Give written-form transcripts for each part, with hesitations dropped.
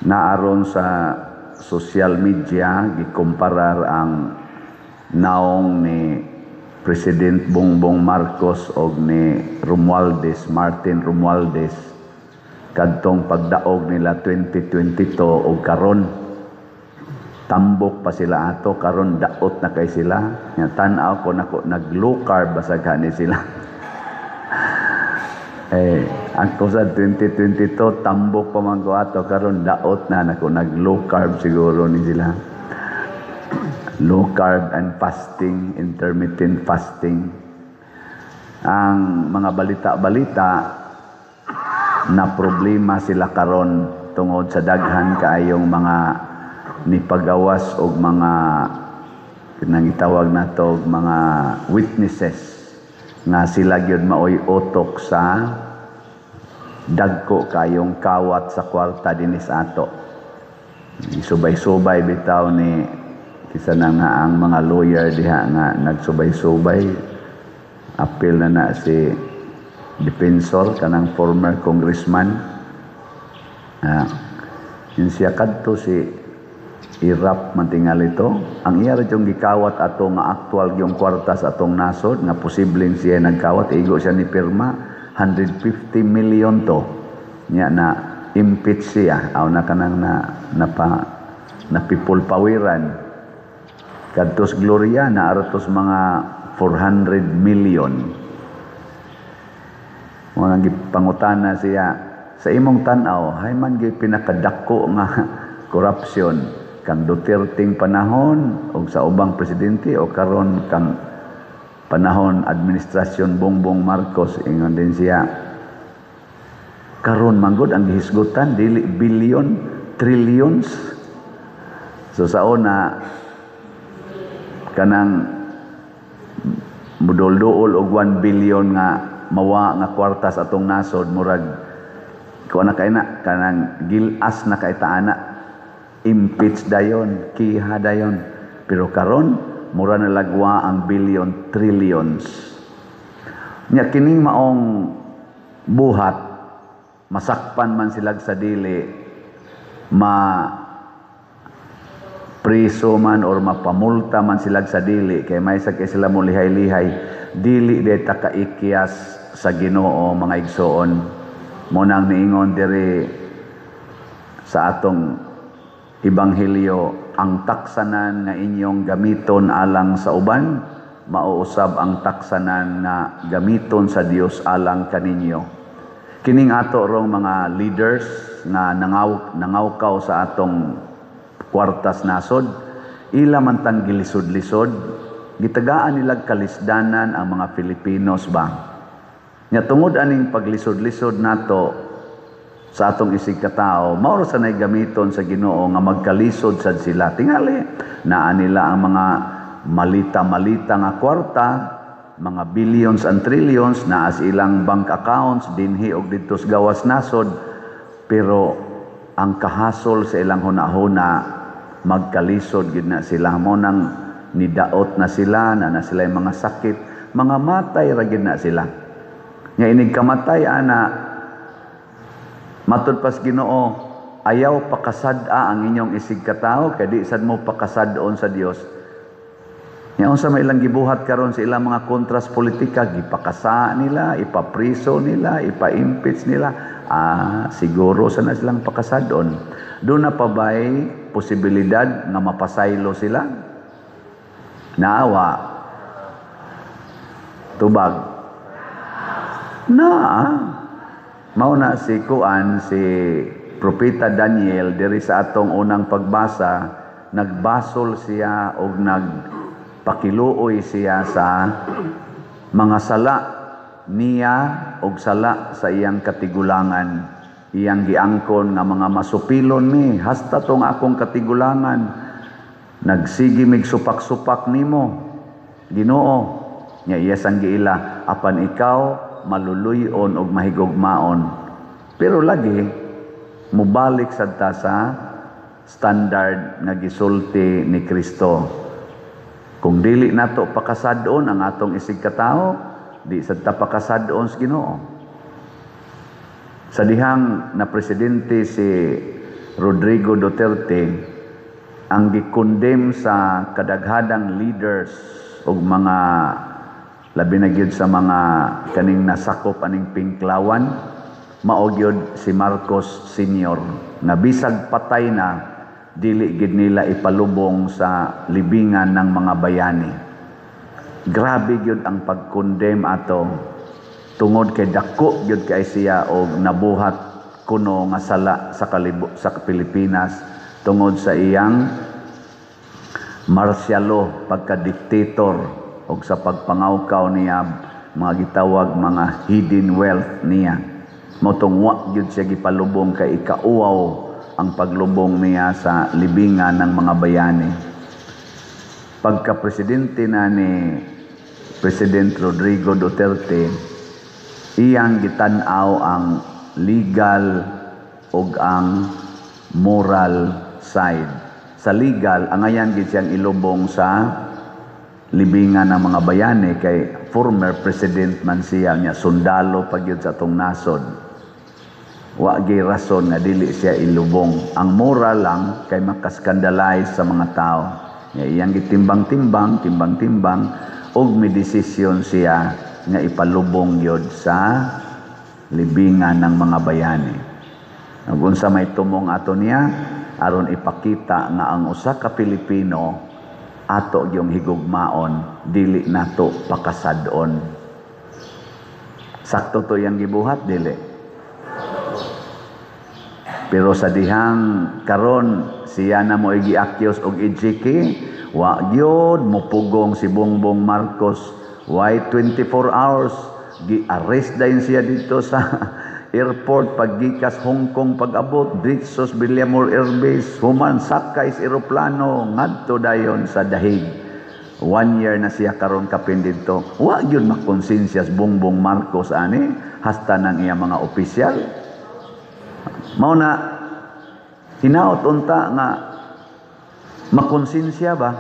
naaron sa social media gikumparar ang naong ni President Bongbong Marcos og ni Martin Romualdez kadtong pagdaog nila 2022 og karon tambok pa sila ato, karon daot na kay sila. Tan-aw ko nako nag-low carb basag ni sila. Ang sa 2022 tambok pa man ko ato, karon daot na nako nag-low carb siguro ni sila. Low carb and fasting, intermittent fasting. Ang mga balita-balita na problema sila karon tungod sa daghan kaayong mga nipagawas og mga kinangitawag nato mga witnesses nga sila gyud maoy utok sa dagko kayong kawat sa kwarta dinis ato. Isubay-subay bitaw ni kisa na nga ang mga lawyer diha nga nagsubay-subay. Appeal na si defensor kanang former congressman. Yun siya kadto si Irap mantingal ito. Ang iya yung gikawat ato nga actual yung kwarta sa atong nasod nga posibleng siya nagkawat. Igo siya ni pirma 150 million to. Nya na impeach siya. Aw na kanang na people pawiran. Kadtos Gloria na aratos mga 400 million. Mga gipangutana siya sa imong tan-aw, hay man gyud pinakadako nga korupsyon kang Duterteng panahon o sa ubang presidente o karon kang panahon administrasyon Bongbong Marcos. Ingon din siya karon manggod ang gihisgutan dili billion, trillions. So sa una kanang mudol-duol og 1 billion nga mawa nga kwartas atong nasod murag ko na kay na kanang gilas na kay taana impeach dayon, kiha dayon. Pero karon mura na lagwa ang billion, trillions. Nya kining maong buhat masakpan man sila sa dili, priso man or mapamulta man sila sa dili kay may sa kay sila mo lihay-lihay dili deta kaikiyas sa Ginoo mga igsoon. Mo nang niingon diri sa atong Ebanghelyo, ang taksanan nga inyong gamiton alang sa uban, mauusab ang taksanan nga gamiton sa Dios alang kaninyo. Kining ato rong mga leaders nga nangawkaw sa atong kwartas nasod, ila man tan gilisod-lisod, gitagaan nila kalisdanan ang mga Filipinos ba. Nya tungod aning paglisod-lisod nato sa atong isig katao, mauro sa nay gamiton sa Ginoo nga magkalisod sad sila. Tingali naa nila ang mga malita-malita nga kwarta, mga billions and trillions na as ilang bank accounts dinhi og didto sa gawas nasod, pero ang kahasol sa ilang hunahuna magkalisod gid na sila. Mo nang nidaot na sila na sila mga sakit, mga matay ra gid na sila. Nga inig kamatay ana matud pas Ginoo, ayaw pakasad-a ang inyong isig katao kay di sad mo pakasad-on sa Dios. Nya unsa may ilang gibuhat karon sa ilang mga kontras politika, gipakasa nila, ipapriso nila, ipa-impeach nila. Siguro sana silang pakasad-on. Doon na pa ba'y posibilidad nga mapasaylo sila? Naawa. Tubag. Mauna si Propeta Daniel diri sa atong unang pagbasa, nagbasol siya og nagpakiluoy siya sa mga sala niya og sala sa iyang katigulangan. Iyang giangkon nga mga masupilon mi, hasta tong akong katigulangan. Nagsigi mig supak-supak nimo, Ginoo. Nya iya sang giila, apan ikaw maluluyon og mahigugmaon. Pero lagi mubalik sad ta sa standard nga gisulti ni Kristo. Kung dili nato pakasad-on ang atong isig katao, di sad ta pakasad-on sa Ginoo. Sa dihang na presidente si Rodrigo Duterte ang gikondem sa kadaghadang leaders o mga labi na gyud sa mga kaning nasakop aning pinklawan, mao gyud si Marcos Sr. nga bisag patay na dili gid nila ipalubong sa libingan ng mga bayani. Grabe gyud ang pagkondem ato tungod kay dako gyud kay siya og nabuhat kuno nga sala sa Pilipinas tungod sa iyang martial law, pagka-dictator og sa pagpangawkaw niya mga gitawag mga hidden wealth niya. Motong wa gyud siya gipalubong kay ikauaw ang paglubong niya sa libingan ng mga bayani. Pagka-presidente na ni President Rodrigo Duterte, iyang gitan-aw ang legal ug ang moral side. Sa legal, ang ayan gid siyang ilubong sa libingan ng mga bayani kay former president man siya nya sundalo pagyud sa atong nasod. Wa gyud rason nga dili siya ilubong. Ang moral lang kay makaskandalize sa mga tao. Iyang gitimbang-timbang, timbang-timbang og may desisyon siya nga ipalubong yod sa libingan ng mga bayani. Unsa may tumong ato niya aron ipakita nga ang usa ka Pilipino ato yung higugmaon, dili nato pakasad-on. Sakto to yang gibuhat dili. Pero sa dihang karon siya na mo gi-accuse og ejiki, wa gyud mupugong si Bongbong Marcos. Why 24 hours gi-arrest dayon siya dito sa airport paggikas Hong Kong pag-abot Britsos Villamor Air Base, human sakay sa eroplano ngadto dayon sa Dahig. 1 year na siya karon kapin dito. Wa gyud makonsensya si Bongbong Marcos ani hasta nang iya mga opisyal. Mao na hinaot unta nga makonsensya ba?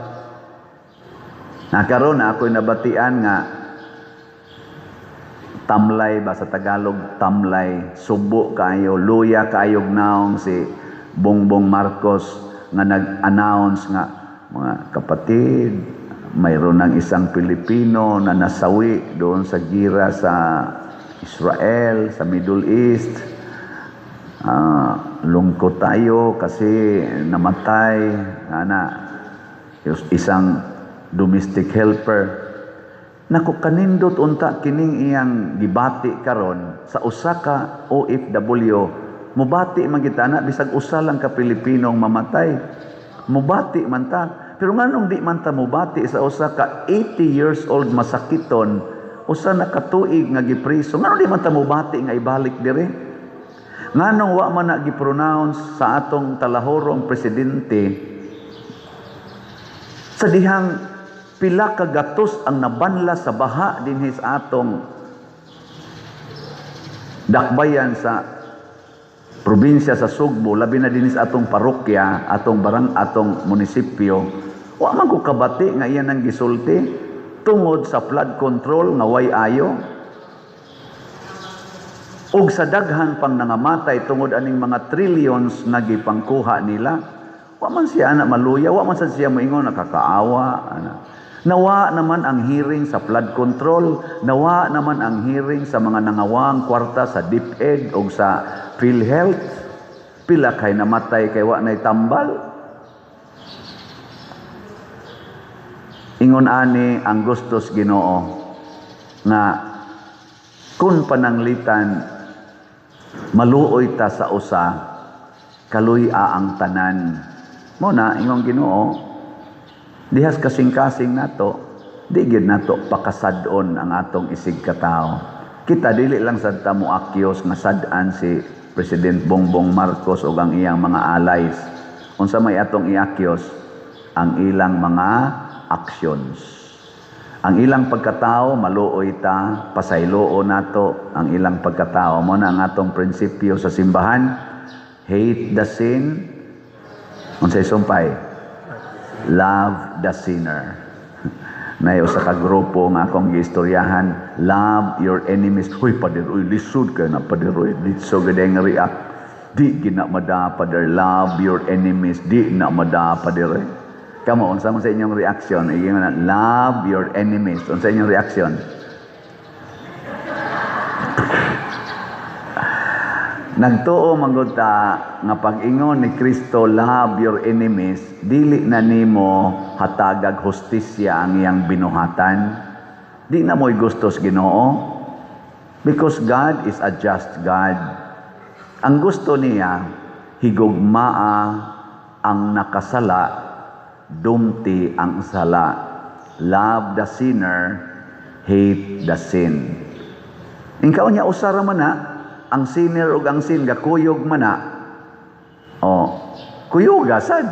Karon na ako'y nabatian nga tamlay ba sa Tagalog, tamlay, subo kayo, luya kayog naong si Bongbong Marcos nga nag-announce nga mga kapatid, mayroon ng isang Pilipino na nasawi doon sa gira sa Israel, sa Middle East. Lungkot tayo kasi namatay isang domestic helper. Naku kanindot unta kining iyang gibati karon sa usa ka OFW. Mubati man kita na bisag usa lang ka Pilipinong mamatay. Mubati man ta. Pero nganong di man ta mubati sa usa ka 80 years old masakiton, usa na ka tuig nga gipriso. Nganong di man ta mubati nga ibalik dire? Nganong wa man na gi-pronounce sa atong talahorong presidente sa dihang pila ka gatos ang nabanla sa baha dinhi sa atong dakbayan sa probinsya sa Sugbo, labi na dinhi sa atong parokya, atong munisipyo. Wa man ko kabati nga iyan ang gisulti tungod sa flood control nga way ayo. Ug sa daghan pang nangamatay tungod aning mga trillions nga gipangkuha nila, wa man siya na maluya, wa man siya moingon nakakaawa. Nawa naman ang hearing sa flood control, nawa naman ang hearing sa mga nangawang kwarta sa DepEd o sa PhilHealth. Pila kay namatay kay wa nay tambal. Ingon ani ang gustos Ginoo nga kun pananglitan maluoy ta sa usa, kaluy-a ang tanan. Mo na ingong Ginoo, dihas kasing-kasing nato, di gyud nato pakasad-on ang atong isig katao. Kita dili lang sad ta moakyos nga sad-an si President Bongbong Marcos ug ang iyang mga allies. Unsa may atong iakyos ang ilang mga actions. Ang ilang pagkatao, maluoy ta, pasayloo nato ang ilang pagkatao. Mo na ang atong prinsipyo sa simbahan, hate the sin, unsay sumpay? Love the sinner. Nay usa ka grupo nga akong giistoryahan, love your enemies. Huy pader, uy lisod ka na pader, uy litso gadeng react. di gina madapad or love your enemies, di na madapad dire. Kamo, unsa man sa inyong reaction? Love your enemies. Unsa inyong reaction? Nagtuo manggod ta nga pag-ingon ni Kristo, love your enemies, dili na nimo hatagag hustisya ang iyang binuhatan. Di na mo'y gustos Ginoo. Because God is a just God. Ang gusto niya, higugmaa ang nakasala, dumti ang sala. Love the sinner, hate the sin. Ingkaw niya usara man na, ang sinner ug ang sin gakuyog man na. Kuyuga sad.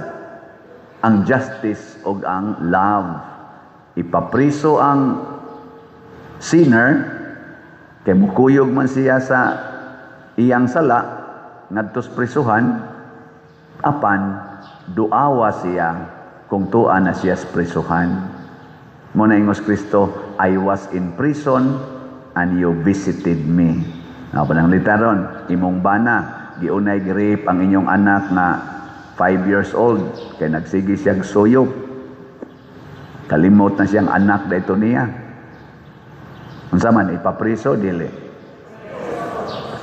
Ang justice ug ang love. Ipapriso ang sinner, kay mukuyog man siya sa iyang sala, ngadtos prisuhan, apan duawa siya kung tuan na siya sa prisuhan. Muna ingos Kristo, I was in prison and you visited me. Pananglita ron, imong bana, giunay rape ang inyong anak na 5 years old, kay nagsigi siyang suyop. Kalimot na siyang anak dito niya. Unsa man, ipapriso, dili?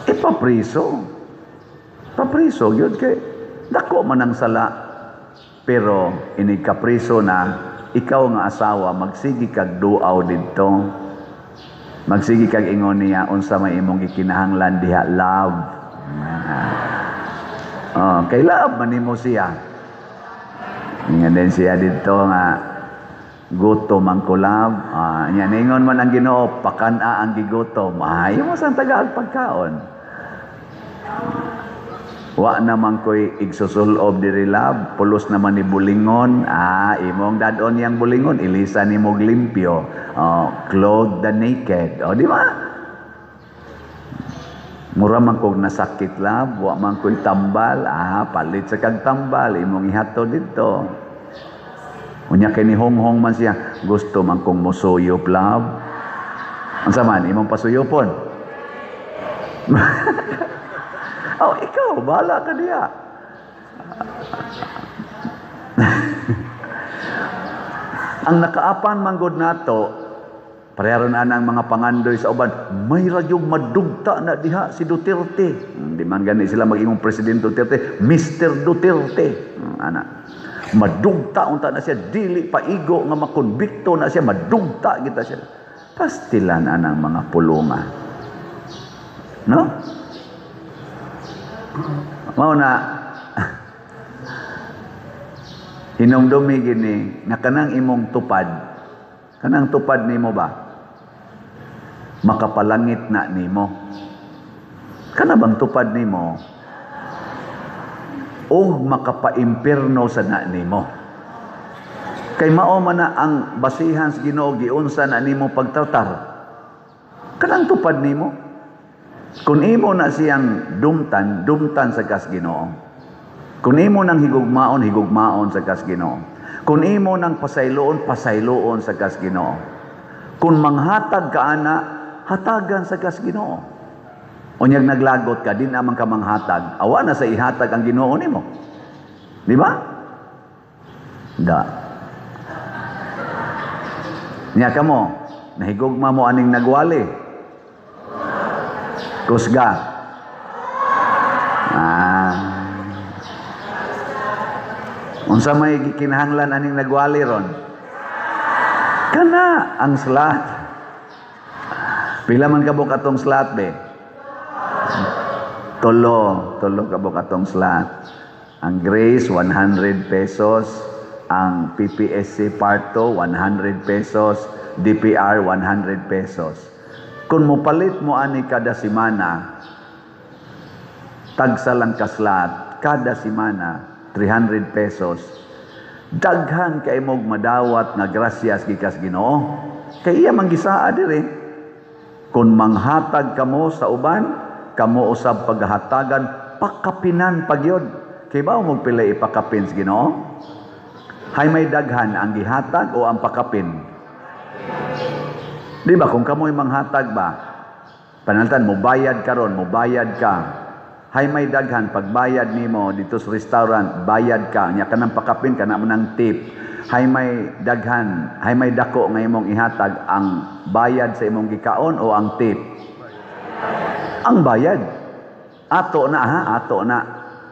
Ipapriso. Papriso, yun kay, dako man ang sala. Pero, inikapriso na, ikaw nga asawa, magsigi kag duaw dito. Magsigi kag ingon niya, unsa may imong gikinahanglan diha, love. Kay love man nimo siya. Nga din siya dito nga, gutom ang kulab. Ningon man ang Ginoo, pakana ang gigutom. Ayaw mo sa tagaag pagkaon. Wa naman ko'y igsusulob diri lab, pulos naman ni bulingon. Imong dadon yang bulingon, ilisa ni mo limpyo. Clothe the naked. Di ba? Mura man kong nasakit lab, wa man ko'y tambal. Palit sa kag tambal, imong ihato dito. Unya kay ni honghong man siya, gusto man kong musuyop lab. Unsa man, imong pasuyopon? Ikaw, bahala ka diya. Ang nakaapan manggod nato, pareharon na ang mga pangandoy sa uban, may radyong madugta na diha si Duterte. Di man gani sila magingong Presidente Duterte, Mr. Duterte. Madugta unta na siya, dili paigo nga makonbikto na siya, madugta kita siya. Pastilan anang mga pulunga. No? Mao na hinumdumi gini nga kanang imong tupad, kanang tupad nimo ba makapalangit na nimo, kana bang tupad nimo o makapaimpierno sa na nimo, kay mao man na ang basihan sa Ginoo giunsa na nimo pagtratar, kanang tupad nimo. Kung imo na siyang dumtan sa kas Ginoo. Kung imo nang higugmaon sa kas Ginoo. Kung imo nang pasayloon sa kas Ginoo. Kung manghatag ka ana, hatagan sa kas Ginoo. Unyag naglagot ka, din naman ka manghatag. Awa na sa ihatag ang Ginoo nimo. Di ba? Da. Nya kamo, nahigugma mo aning nagwali. Kusga. Unsa may kinahanglan aning nagwali ron? Kana ang slat. Pila man kabuk atong slat be? Tulo kabuk atong slat. Ang Grace 100 pesos, ang PPSC Part 2 100 pesos, DPR 100 pesos. Kung mopalit mo ani kada semana, tagsa lang kaslat, kada semana, 300 pesos. Daghan kay mog madawat nga grasyas gikas Ginoo. Kay iya manggisaa diri. Kung manghatag kamo sa uban, kamo usab paghatagan, pakapinan pagyod. Kay ba mo pila ipakapin sa Ginoo? Hay may daghan ang gihatag o ang pakapin? Di ba, kung kamo'y manghatag ba, panaltan, mubayad ka ron, mubayad ka. Hay may daghan pagbayad nimo dito sa restaurant, bayad ka nya kanang pakapin kana mo ng tip. Hay may daghan, hay may dako nga imong ihatag, ang bayad sa imong gikaon o ang tip? Ang bayad. Ato na ha, ato na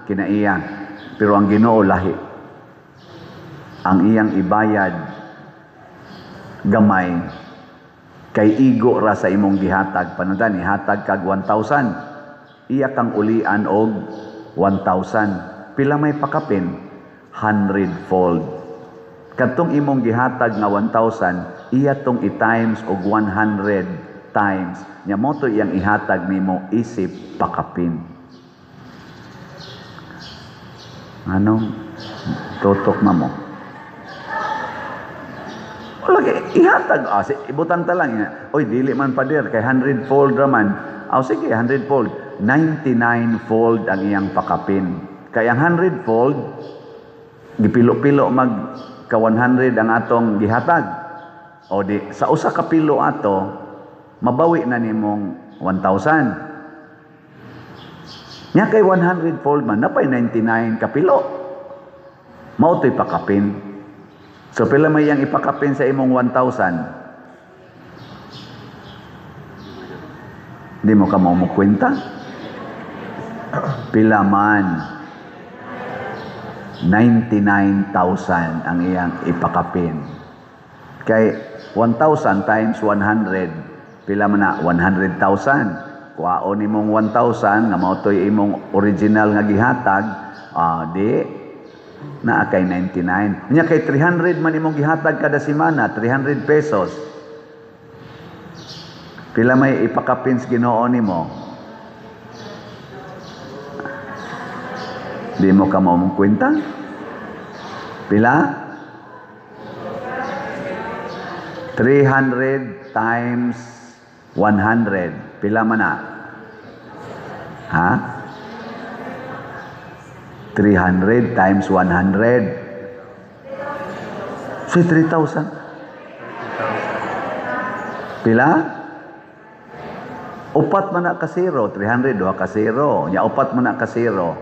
kinaiya. Pero ang Ginoo lahi. Ang iyang ibayad gamay kay igo ra sa imong gihatag. Panudan ihatag kag 1,000. Iya kang ulian og 1,000. Pila may pakapin? 100-fold. Katong imong gihatag nga 1,000, iya tong i-times og 100 times. Nya mo to iyang ihatag nimo isip pakapin. Anong tutok na mo? Lagi ihatag ibutan ta lang. Oy dili man pader kay 100-fold raman. Sige 100-fold. 99-fold ang iyang pakapin. Kay ang 100-fold gipilo-pilo mag ka 100 ang atong gihatag. O di sa usa ka pilo ato mabawi na nimong 1,000. Nya kay 100-fold man napay 99 ka pilo. Mao to'y pakapin. So pila may yang ipakapin sa imong 1,000? Di mo ka mo kwenta? Pila man? 99,000 ang iyang ipakapin. Kay 1,000 times 100, pila man na? 100,000. Kuhaon imong 1,000 nga mao to'y imong original nga gihatag, di na kay 99. Nya kay 300 man imong gihatag kada semana, 300 pesos. Pila may ipakapin sa Ginoo nimo? Di mo ka mong kwenta? Pila? 300 times 100. Pila man na? Ha? 300 times 100. So 3,000. Pila? Upat man na ka zero. 300, duha ka zero. Nya upat man na ka zero.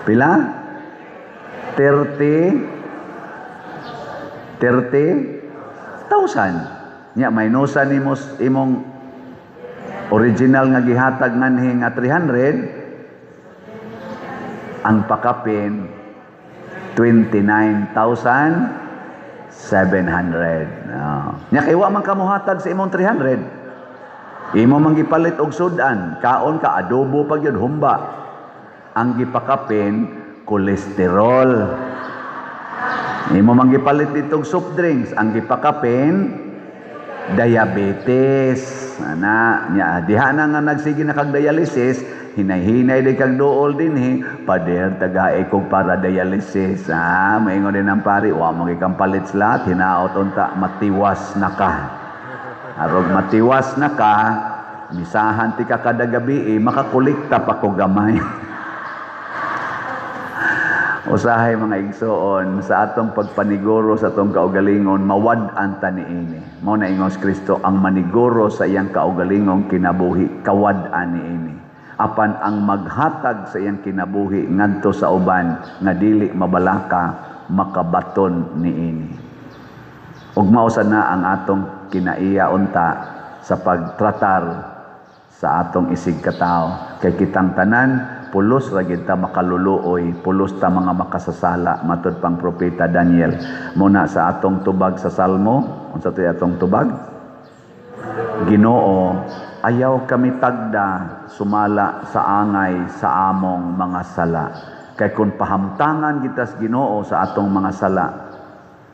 Pila? 30,000. Nya minusan nimo imong original nga gihatag nganhi nga 300. Ang pakapin 29,700. Nya kay wa man ka mohatag sa imong 300. Imo man gipalit og sudan, kaon ka adobo pag yun humba. Ang gipakapin kolesterol. Imo man gipalit dito og soft drinks, ang gipakapin diabetes. Nya diha na nga nagsige na kag dialysis, hinay-hinay din kag dool din pader tagaay kog para dialysis. Maingon din ang pari, wa mo gikang palit slat, hinaot unta matiwas na ka. Arog matiwas na ka, misahan ti ka kada gabi makakolekta pa ko gamay. Usahay mga igsoon sa atong pagpaniguro sa atong kaugalingon, mawad-an ta niini. Mao na ingos Kristo, ang maniguro sa iyang kaugalingon kinabuhi, kawad-an niini. Apan ang maghatag sa iyang kinabuhi ngadto sa uban nga dili mabalaka, makabaton niini. Ug mao na ang atong kinaiya unta sa pagtratar sa atong isig katao. Kay kitang tanan pulos ra gid ta makaluluoy, pulos ta mga makasasala matud pang propeta Daniel. Muna sa atong tubag sa Salmo, unsa toy atong tubag? Ginoo, ayaw kami tagda sumala sa angay sa among mga sala. Kay kung pahamtangan kita sa Ginoo sa atong mga sala,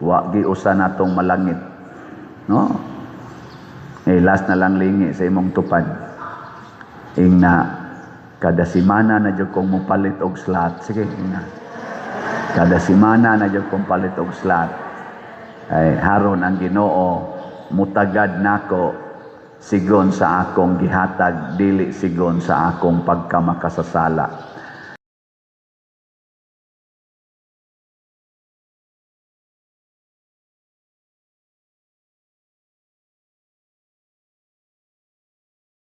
wa giusa natong malangit. No? Last na lang lingi sa imong tupad. Ingna kada semana na jud kong mupalit og slot. Sige, ingna. Kada semana na jud kong palit og slot. Ay haron ang Ginoo mutagad nako sigon sa akong gihatag, dili sigon sa akong pagkamakasasala.